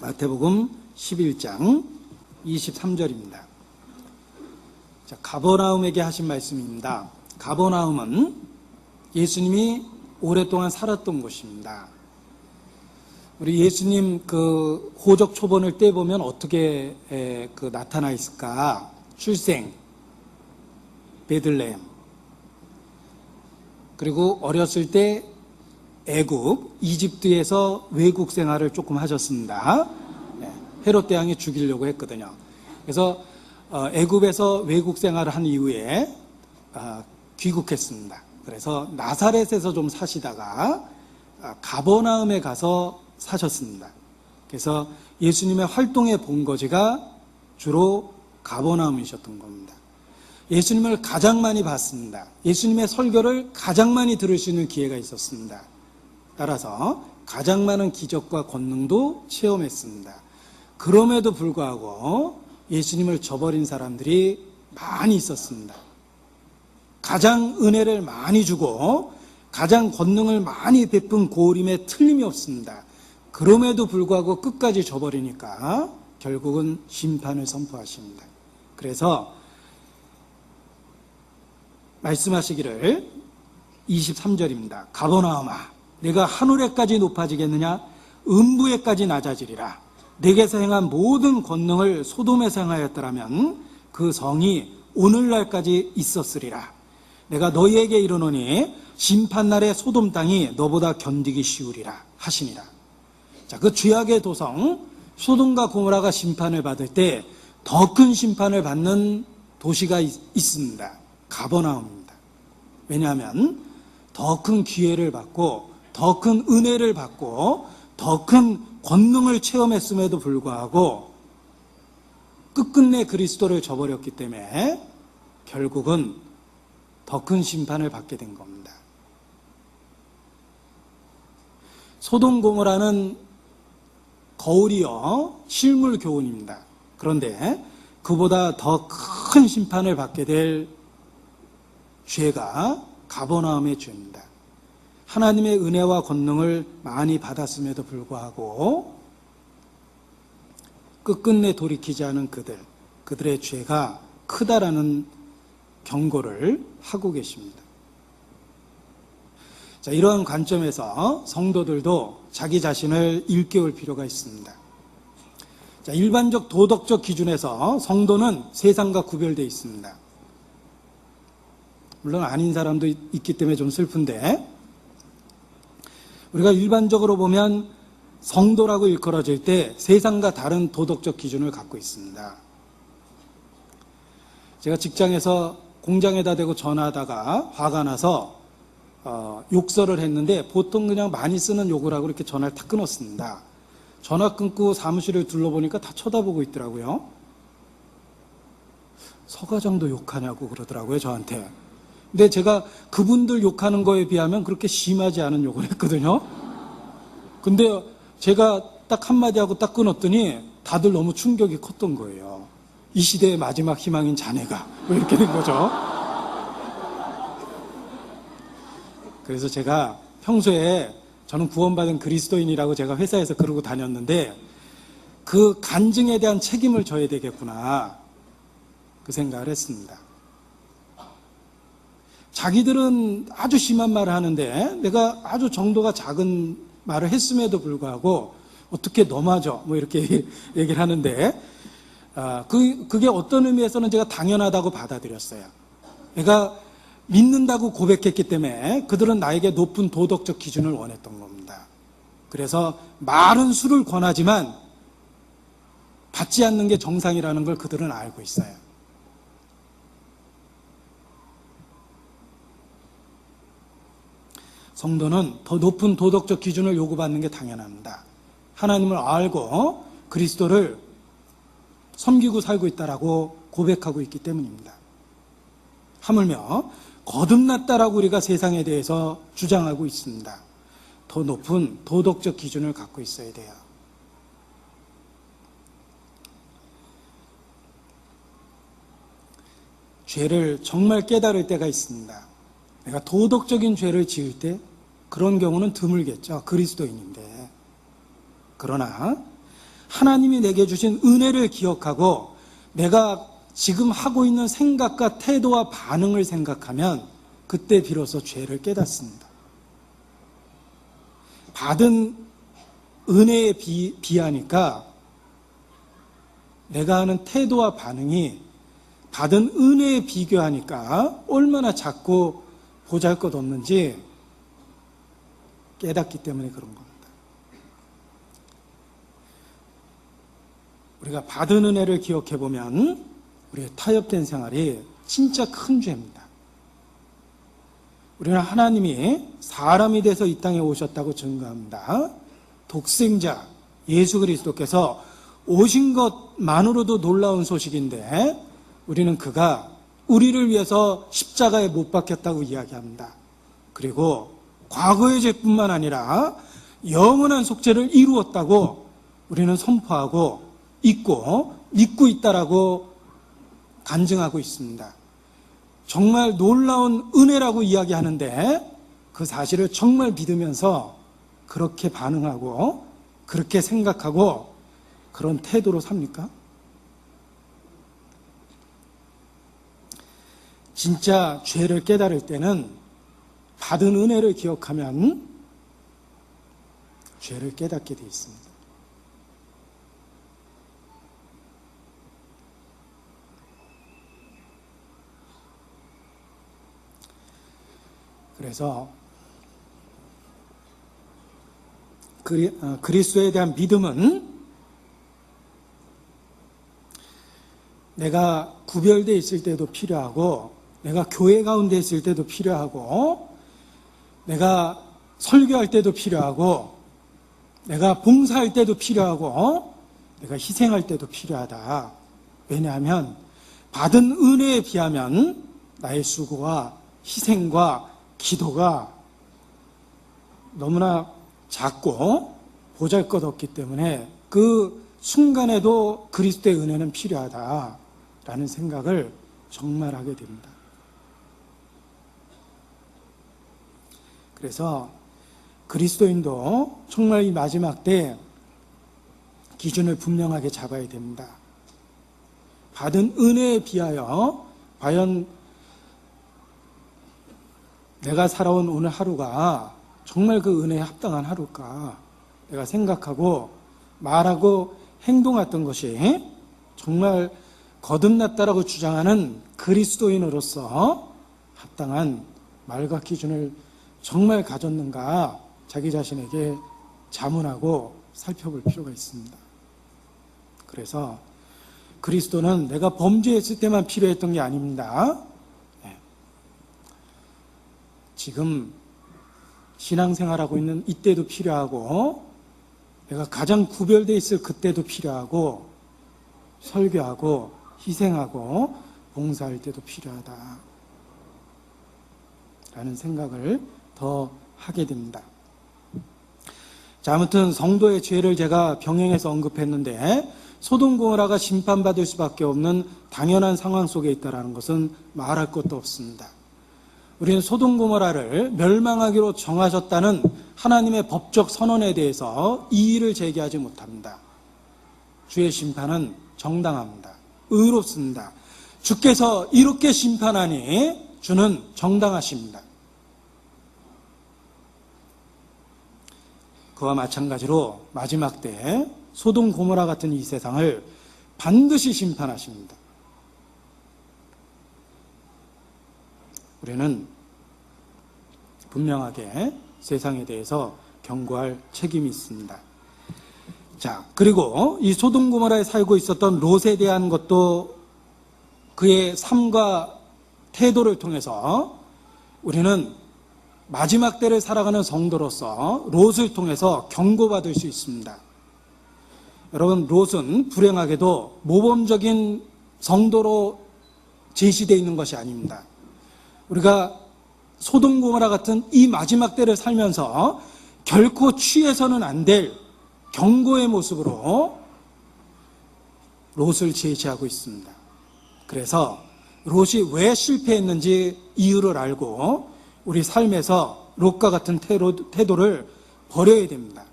마태복음 11장 23절입니다. 자, 가버나움에게 하신 말씀입니다. 가버나움은 예수님이 오랫동안 살았던 곳입니다. 우리 예수님 그 호적 초본을 떼보면 어떻게 나타나 있을까? 출생, 베들레헴, 그리고 어렸을 때 애굽, 이집트에서 외국 생활을 조금 하셨습니다. 헤롯 대왕이 죽이려고 했거든요. 그래서 애굽에서 외국 생활을 한 이후에 귀국했습니다. 그래서 나사렛에서 좀 사시다가 가버나움에 가서 사셨습니다. 그래서 예수님의 활동의 본거지가 주로 가버나움이셨던 겁니다. 예수님을 가장 많이 봤습니다. 예수님의 설교를 가장 많이 들을 수 있는 기회가 있었습니다. 따라서 가장 많은 기적과 권능도 체험했습니다. 그럼에도 불구하고 예수님을 저버린 사람들이 많이 있었습니다. 가장 은혜를 많이 주고 가장 권능을 많이 베푼 고우림에 틀림이 없습니다. 그럼에도 불구하고 끝까지 저버리니까 결국은 심판을 선포하십니다. 그래서 말씀하시기를 23절입니다. 가버나움아, 내가 하늘에까지 높아지겠느냐? 음부에까지 낮아지리라. 내게서 행한 모든 권능을 소돔에서 행하였더라면 그 성이 오늘날까지 있었으리라. 내가 너희에게 이르노니 심판날에 소돔 땅이 너보다 견디기 쉬우리라 하시니라. 자, 그 죄악의 도성 소돔과 고모라가 심판을 받을 때 더 큰 심판을 받는 도시가 있습니다. 가버나움입니다. 왜냐하면 더 큰 기회를 받고 더 큰 은혜를 받고 더 큰 권능을 체험했음에도 불구하고 끝끝내 그리스도를 저버렸기 때문에 결국은 더 큰 심판을 받게 된 겁니다. 소돔 고모라는 거울이요 실물 교훈입니다. 그런데 그보다 더 큰 심판을 받게 될 죄가 가버나움의 죄입니다. 하나님의 은혜와 권능을 많이 받았음에도 불구하고 끝끝내 돌이키지 않은 그들의 죄가 크다라는 경고를 하고 계십니다. 자, 이러한 관점에서 성도들도 자기 자신을 일깨울 필요가 있습니다. 자, 일반적 도덕적 기준에서 성도는 세상과 구별되어 있습니다. 물론 아닌 사람도 있기 때문에 좀 슬픈데, 우리가 일반적으로 보면 성도라고 일컬어질 때 세상과 다른 도덕적 기준을 갖고 있습니다. 제가 직장에서 공장에다 대고 전화하다가 화가 나서 욕설을 했는데 보통 그냥 많이 쓰는 욕을 하고 이렇게 전화를 탁 끊었습니다. 전화 끊고 사무실을 둘러보니까 다 쳐다보고 있더라고요. 서 과장도 욕하냐고 그러더라고요, 저한테. 근데 제가 그분들 욕하는 거에 비하면 그렇게 심하지 않은 욕을 했거든요. 근데 제가 딱 한마디 하고 딱 끊었더니 다들 너무 충격이 컸던 거예요. 이 시대의 마지막 희망인 자네가 왜 이렇게 된 거죠? 그래서 제가 평소에 저는 구원받은 그리스도인이라고 제가 회사에서 그러고 다녔는데 그 간증에 대한 책임을 져야 되겠구나 그 생각을 했습니다. 자기들은 아주 심한 말을 하는데 내가 아주 정도가 작은 말을 했음에도 불구하고 어떻게 너마저 뭐 이렇게 얘기를 하는데 그게 어떤 의미에서는 제가 당연하다고 받아들였어요. 내가 믿는다고 고백했기 때문에 그들은 나에게 높은 도덕적 기준을 원했던 겁니다. 그래서 말은 수를 권하지만 받지 않는 게 정상이라는 걸 그들은 알고 있어요. 성도는 더 높은 도덕적 기준을 요구받는 게 당연합니다. 하나님을 알고 그리스도를 섬기고 살고 있다라고 고백하고 있기 때문입니다. 하물며 거듭났다라고 우리가 세상에 대해서 주장하고 있습니다. 더 높은 도덕적 기준을 갖고 있어야 돼요. 죄를 정말 깨달을 때가 있습니다. 내가 도덕적인 죄를 지을 때 그런 경우는 드물겠죠. 그리스도인인데. 그러나 하나님이 내게 주신 은혜를 기억하고 내가 지금 하고 있는 생각과 태도와 반응을 생각하면 그때 비로소 죄를 깨닫습니다. 받은 은혜에 비하니까 내가 하는 태도와 반응이 받은 은혜에 비교하니까 얼마나 작고 보잘것없는지 깨닫기 때문에 그런 겁니다. 우리가 받은 은혜를 기억해 보면 우리의 타협된 생활이 진짜 큰 죄입니다. 우리는 하나님이 사람이 돼서 이 땅에 오셨다고 증거합니다. 독생자 예수 그리스도께서 오신 것만으로도 놀라운 소식인데 우리는 그가 우리를 위해서 십자가에 못 박혔다고 이야기합니다. 그리고 과거의 죄뿐만 아니라 영원한 속죄를 이루었다고 우리는 선포하고 믿고 있다라고 간증하고 있습니다. 정말 놀라운 은혜라고 이야기하는데 그 사실을 정말 믿으면서 그렇게 반응하고 그렇게 생각하고 그런 태도로 삽니까? 진짜 죄를 깨달을 때는 받은 은혜를 기억하면 죄를 깨닫게 되어 있습니다. 그래서 그리스도에 대한 믿음은 내가 구별되어 있을 때도 필요하고 내가 교회 가운데 있을 때도 필요하고 내가 설교할 때도 필요하고 내가 봉사할 때도 필요하고 내가 희생할 때도 필요하다. 왜냐하면 받은 은혜에 비하면 나의 수고와 희생과 기도가 너무나 작고 보잘것없기 때문에 그 순간에도 그리스도의 은혜는 필요하다라는 생각을 정말 하게 됩니다. 그래서 그리스도인도 정말 이 마지막 때 기준을 분명하게 잡아야 됩니다. 받은 은혜에 비하여 과연 내가 살아온 오늘 하루가 정말 그 은혜에 합당한 하루일까 내가 생각하고 말하고 행동했던 것이 정말 거듭났다라고 주장하는 그리스도인으로서 합당한 말과 기준을 정말 가졌는가 자기 자신에게 자문하고 살펴볼 필요가 있습니다. 그래서 그리스도는 내가 범죄했을 때만 필요했던 게 아닙니다. 지금 신앙생활하고 있는 이때도 필요하고 내가 가장 구별되어 있을 그때도 필요하고 설교하고 희생하고 봉사할 때도 필요하다 라는 생각을 더 하게 됩니다. 자, 아무튼 성도의 죄를 제가 병행해서 언급했는데 소돔 고모라가 심판받을 수밖에 없는 당연한 상황 속에 있다는 것은 말할 것도 없습니다. 우리는 소돔 고모라를 멸망하기로 정하셨다는 하나님의 법적 선언에 대해서 이의를 제기하지 못합니다. 주의 심판은 정당합니다. 의롭습니다. 주께서 이렇게 심판하니 주는 정당하십니다. 그와 마찬가지로 마지막 때 소돔 고모라 같은 이 세상을 반드시 심판하십니다. 우리는 분명하게 세상에 대해서 경고할 책임이 있습니다. 자, 그리고 이 소돔 고모라에 살고 있었던 롯에 대한 것도 그의 삶과 태도를 통해서 우리는 마지막 때를 살아가는 성도로서 롯을 통해서 경고받을 수 있습니다. 여러분, 롯은 불행하게도 모범적인 성도로 제시되어 있는 것이 아닙니다. 우리가 소돔 고모라 같은 이 마지막 때를 살면서 결코 취해서는 안 될 경고의 모습으로 롯을 제시하고 있습니다. 그래서 롯이 왜 실패했는지 이유를 알고 우리 삶에서 롯과 같은 태도를 버려야 됩니다.